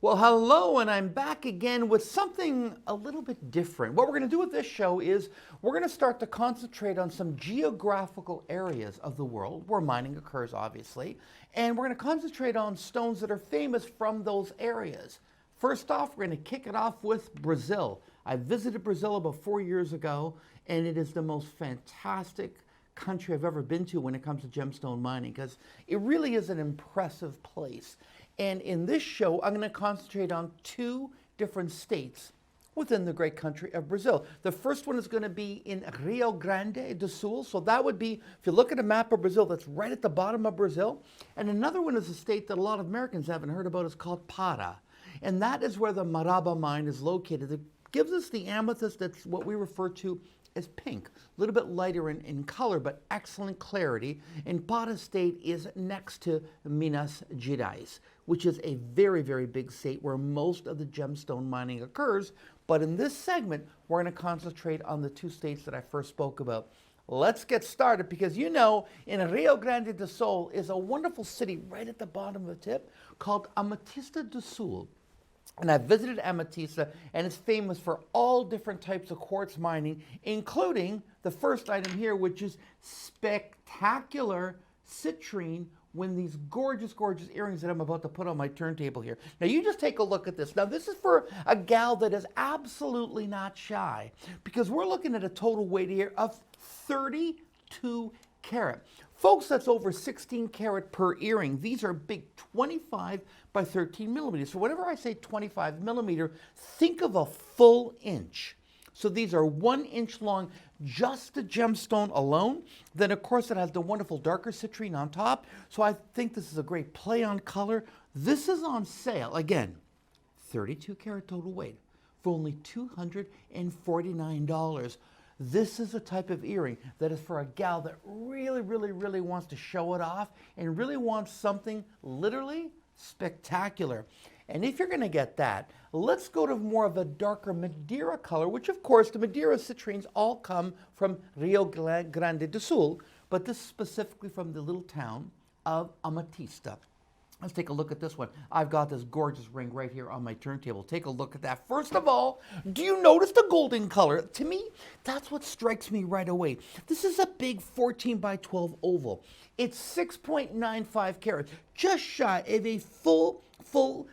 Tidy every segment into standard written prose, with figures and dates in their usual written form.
Well, hello, and I'm back again with something a little bit different. What we're going to do with this show is we're going to start to concentrate on some geographical areas of the world where mining occurs, obviously, and we're going to concentrate on stones that are famous from those areas. First off, we're going to kick it off with Brazil. I visited Brazil about 4 years ago, and it is the most fantastic country I've ever been to when it comes to gemstone mining, because it really is an impressive place. And in this show, I'm going to concentrate on two different states within the great country of Brazil. The first one is going to be in Rio Grande do Sul. So that would be, if you look at a map of Brazil, that's right at the bottom of Brazil. And another one is a state that a lot of Americans haven't heard about. It's called Para. And that is where the Maraba mine is located. It gives us the amethyst that's what we refer to as pink, a little bit lighter in color, but excellent clarity. And Para State is next to Minas Gerais, which is a very, very big state where most of the gemstone mining occurs. But in this segment, we're going to concentrate on the two states that I first spoke about. Let's get started, because you know, in Rio Grande do Sul is a wonderful city right at the bottom of the tip called Ametista do Sul. And I visited Ametista, and it's famous for all different types of quartz mining, including the first item here, which is spectacular citrine, when these gorgeous, gorgeous earrings that I'm about to put on my turntable here. Now, you just take a look at this. Now, this is for a gal that is absolutely not shy, because we're looking at a total weight here of 32 carat. Folks, that's over 16 carat per earring. These are big 25 by 13 millimeters. So whenever I say 25 millimeter, think of a full inch. So these are 1 inch long, just the gemstone alone. Then, of course, it has the wonderful darker citrine on top. So I think this is a great play on color. This is on sale, again, 32 carat total weight for only $249. This is a type of earring that is for a gal that really, really, really wants to show it off and really wants something literally spectacular. And if you're going to get that, let's go to more of a darker Madeira color, which, of course, the Madeira citrines all come from Rio Grande do Sul, but this is specifically from the little town of Ametista. Let's take a look at this one. I've got this gorgeous ring right here on my turntable. Take a look at that. First of all, do you notice the golden color? To me, that's what strikes me right away. This is a big 14 by 12 oval. It's 6.95 carats, just shy of a full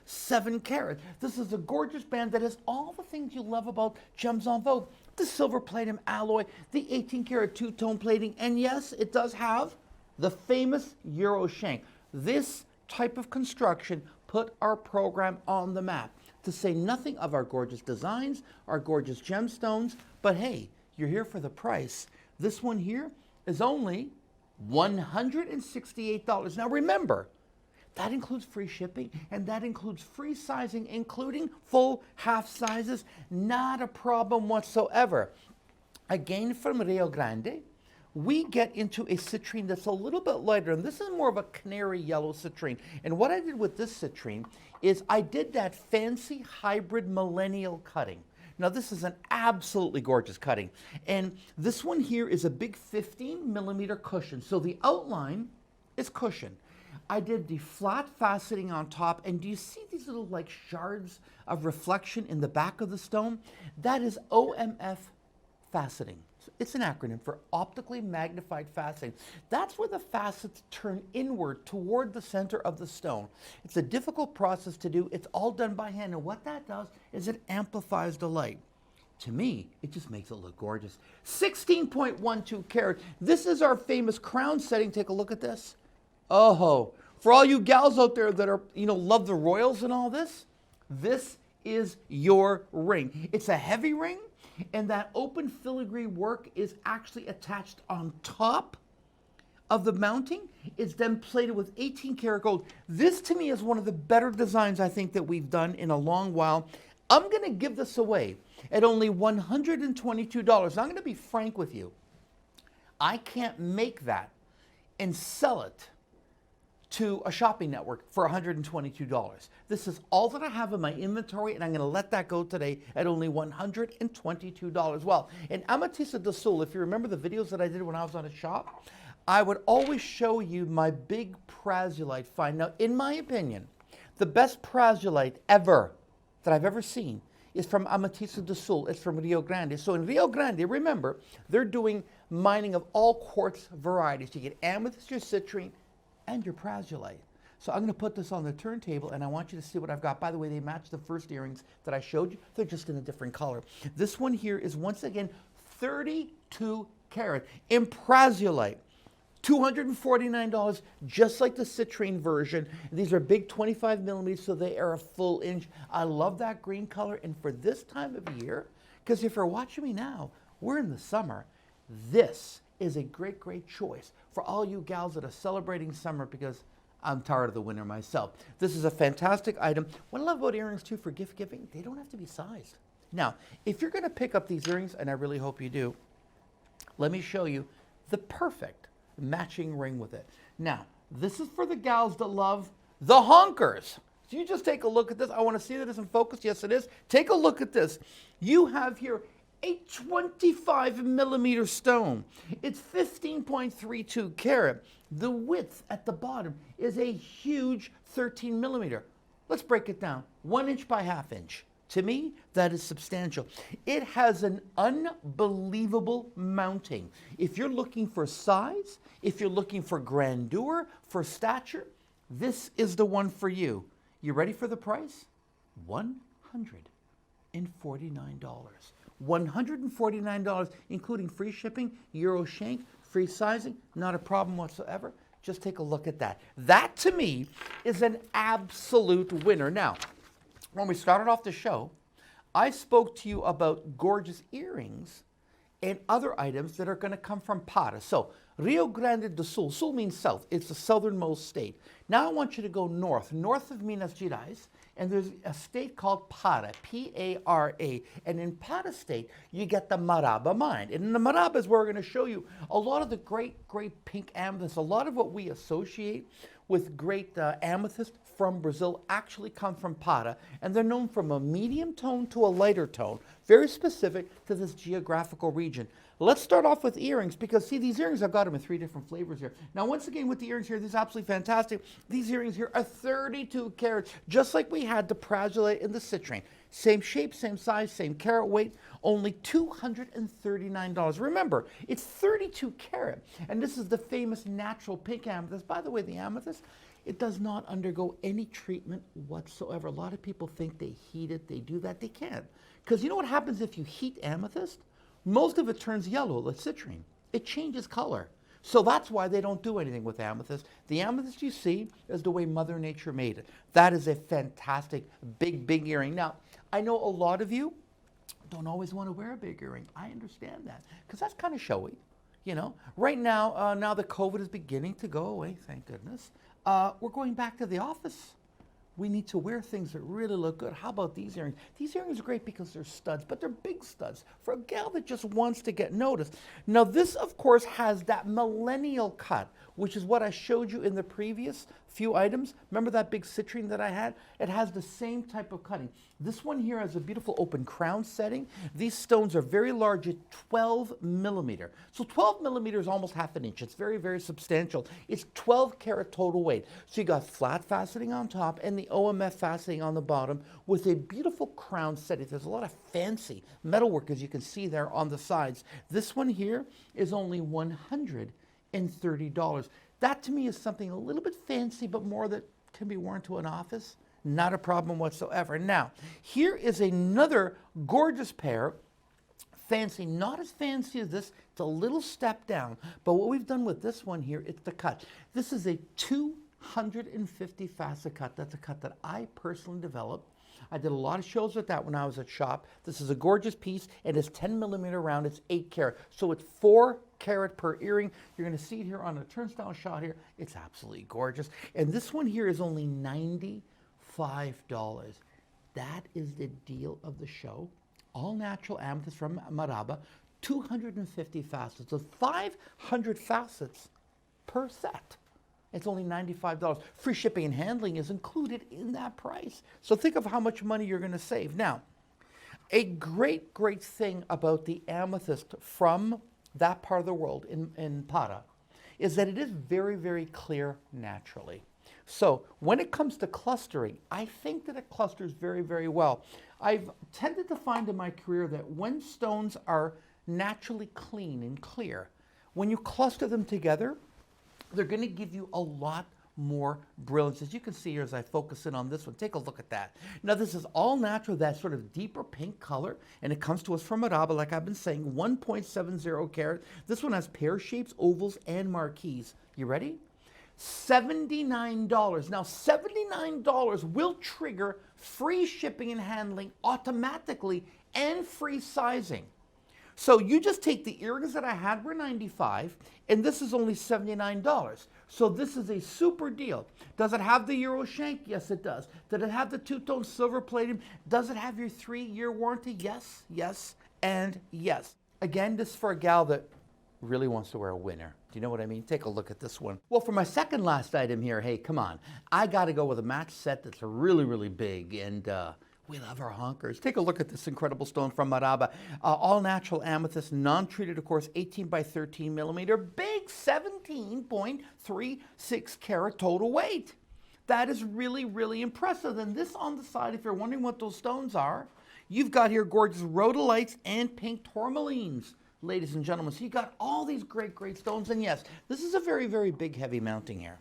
7 carat. This is a gorgeous band that has all the things you love about gems on Vogue. The silver palladium alloy, the 18 karat two-tone plating, and yes, it does have the famous Euro shank. This type of construction put our program on the map, to say nothing of our gorgeous designs, our gorgeous gemstones. But hey, you're here for the price. This one here is only $168. Now remember, that includes free shipping, and that includes free sizing, including full half sizes. Not a problem whatsoever. Again, from Rio Grande, we get into a citrine that's a little bit lighter, and this is more of a canary yellow citrine. And what I did with this citrine is I did that fancy hybrid millennial cutting. Now, this is an absolutely gorgeous cutting. And this one here is a big 15 millimeter cushion. So the outline is cushion. I did the flat faceting on top, and do you see these little like shards of reflection in the back of the stone? That is OMF faceting. It's an acronym for optically magnified faceting. That's where the facets turn inward toward the center of the stone. It's a difficult process to do. It's all done by hand, and what that does is it amplifies the light. To me, it just makes it look gorgeous. 16.12 carat. This is our famous crown setting. Take a look at this. Oh, for all you gals out there that are, love the royals and all this, this is your ring. It's a heavy ring. And that open filigree work is actually attached on top of the mounting. It's then plated with 18 karat gold. This, to me, is one of the better designs I think that we've done in a long while. I'm going to give this away at only $122. I'm going to be frank with you. I can't make that and sell it to a shopping network for $122. This is all that I have in my inventory, and I'm going to let that go today at only $122. Well, in Ametista do Sul, if you remember the videos that I did when I was on a shop, I would always show you my big prazulite find. Now, in my opinion, The best prazolite ever that I've ever seen is from Ametista do Sul. It's from Rio Grande. So in Rio Grande, remember, they're doing mining of all quartz varieties. You get amethyst, your citrine, and your prazolite. So I'm going to put this on the turntable, and I want you to see what I've got. By the way, they match the first earrings that I showed you. They're just in a different color. This one here is, once again, 32 carat in prazolite. $249, just like the citrine version. These are big 25 millimeters, so they are a full inch. I love that green color, and for this time of year, because if you're watching me now, we're in the summer, this is a great, great choice for all you gals that are celebrating summer, because I'm tired of the winter myself. This is a fantastic item. What I love about earrings too for gift giving, they don't have to be sized. Now, if you're gonna pick up these earrings, and I really hope you do, let me show you the perfect matching ring with it. Now, this is for the gals that love the honkers. So you just take a look at this. I want to see that it's in focus. Yes, it is. Take a look at this. You have here a 25 millimeter stone. It's 15.32 carat. The width at the bottom is a huge 13 millimeter. Let's break it down. 1 inch by ½ inch. To me, that is substantial. It has an unbelievable mounting. If you're looking for size, if you're looking for grandeur, for stature, this is the one for you. You ready for the price? $149. $149, including free shipping, Euro shank, free sizing, not a problem whatsoever. Just take a look at that. That, to me, is an absolute winner. Now, when we started off the show, I spoke to you about gorgeous earrings and other items that are going to come from Para. So, Rio Grande do Sul. Sul means south. It's the southernmost state. Now I want you to go north of Minas Gerais, and there's a state called Para, P-A-R-A. And in Para state, you get the Maraba mine. And in the Maraba is where we're going to show you a lot of the great, great pink amethyst. A lot of what we associate with great amethyst from Brazil actually come from Para, and they're known from a medium tone to a lighter tone, very specific to this geographical region. Let's start off with earrings, because see, these earrings, I've got them in 3 different flavors here. Now, once again, with the earrings here, this is absolutely fantastic. These earrings here are 32 carats, just like we had the prazolite and the citrine. Same shape, same size, same carat weight, only $239. Remember, it's 32 carat, and this is the famous natural pink amethyst. By the way, the amethyst, it does not undergo any treatment whatsoever. A lot of people think they heat it, they do that. They can't. Because you know what happens if you heat amethyst? Most of it turns yellow, like citrine. It changes color. So that's why they don't do anything with amethyst. The amethyst you see is the way Mother Nature made it. That is a fantastic, big, big earring. Now, I know a lot of you don't always want to wear a big earring. I understand that, because that's kind of showy. You know, right now, now that COVID is beginning to go away, thank goodness, we're going back to the office. We need to wear things that really look good. How about these earrings? These earrings are great because they're studs, but they're big studs for a gal that just wants to get noticed. Now, this, of course, has that millennial cut, which is what I showed you in the previous few items. Remember that big citrine that I had? It has the same type of cutting. This one here has a beautiful open crown setting. These stones are very large at 12 millimeter. So 12 millimeter is almost ½ an inch. It's very, very substantial. It's 12 carat total weight. So you got flat faceting on top and the OMF faceting on the bottom with a beautiful crown setting. There's a lot of fancy metalwork, as you can see there on the sides. This one here is only $130. That to me is something a little bit fancy, but more that can be worn to an office. Not a problem whatsoever. Now, here is another gorgeous pair. Fancy, not as fancy as this. It's a little step down. But what we've done with this one here, it's the cut. This is a 250 facet cut. That's a cut that I personally developed. I did a lot of shows with that when I was at shop. This is a gorgeous piece. It is 10 millimeter round. It's 8 carat. So it's 4 carat per earring. You're going to see it here on a turnstile shot here. It's absolutely gorgeous. And this one here is only $95. That is the deal of the show. All natural amethyst from Maraba. 250 facets. So 500 facets per set. It's only $95. Free shipping and handling is included in that price. So think of how much money you're going to save. Now, a great, great thing about the amethyst from that part of the world in Para is that it is very, very clear naturally. So when it comes to clustering, I think that it clusters very, very well. I've tended to find in my career that when stones are naturally clean and clear, when you cluster them together, they're going to give you a lot more brilliance. As you can see here as I focus in on this one, take a look at that. Now this is all natural, that sort of deeper pink color, and it comes to us from Madaba, like I've been saying, 1.70 carat. This one has pear shapes, ovals, and marquise. You ready? $79. Now $79 will trigger free shipping and handling automatically and free sizing. So you just take the earrings that I had were $95, and this is only $79. So this is a super deal. Does it have the Euro shank? Yes, it does. Does it have the two-tone silver plating? Does it have your 3-year warranty? Yes, yes, and yes. Again, this is for a gal that really wants to wear a winner. Do you know what I mean? Take a look at this one. Well, for my second last item here, hey, come on. I got to go with a match set that's really, really big, and we love our honkers. Take a look at this incredible stone from Madaba. All natural amethyst, non-treated, of course, 18 by 13 millimeter, big 17.36 carat total weight. That is really, really impressive. And this on the side, if you're wondering what those stones are, you've got here gorgeous rhodolites and pink tourmalines, ladies and gentlemen. So you got all these great, great stones. And yes, this is a very, very big, heavy mounting here.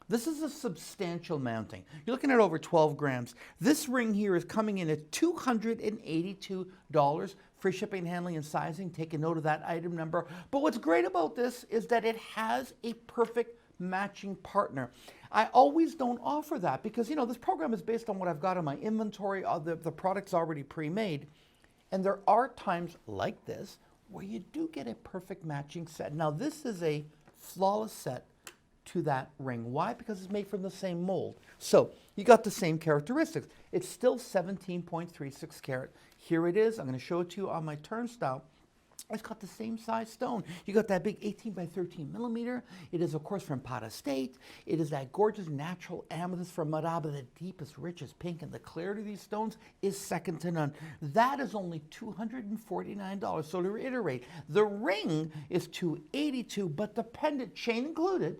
This is a substantial mounting. You're looking at over 12 grams. This ring here is coming in at $282. Free shipping, handling, and sizing. Take a note of that item number. But what's great about this is that it has a perfect matching partner. I always don't offer that because, you know, this program is based on what I've got in my inventory, the product's already pre-made. And there are times like this where you do get a perfect matching set. Now, this is a flawless set to that ring. Why? Because it's made from the same mold. So you got the same characteristics. It's still 17.36 carat. Here it is. I'm going to show it to you on my turnstile. It's got the same size stone. You got that big 18 by 13 millimeter. It is, of course, from Pata State. It is that gorgeous natural amethyst from Madaba, the deepest, richest pink, and the clarity of these stones is second to none. That is only $249. So to reiterate, the ring is $282, but the pendant, chain included,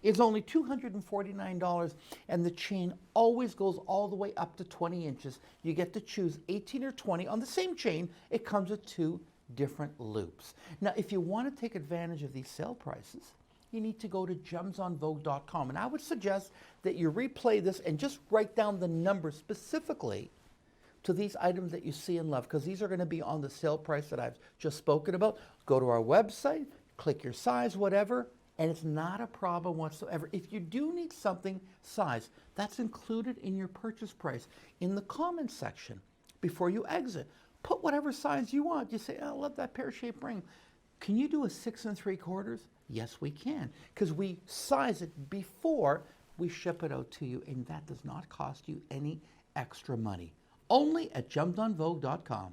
is only $249, and the chain always goes all the way up to 20 inches. You get to choose 18 or 20. On the same chain, it comes with 2 different loops. Now, if you want to take advantage of these sale prices, you need to go to gemsonvogue.com, and I would suggest that you replay this and just write down the number specifically to these items that you see and love, because these are going to be on the sale price that I've just spoken about. Go to our website, click your size, whatever, and it's not a problem whatsoever. If you do need something size, that's included in your purchase price. In the comments section, before you exit, put whatever size you want. You say, oh, I love that pear-shaped ring. Can you do a 6 3/4? Yes, we can, because we size it before we ship it out to you, and that does not cost you any extra money. Only at gemsonvogue.com.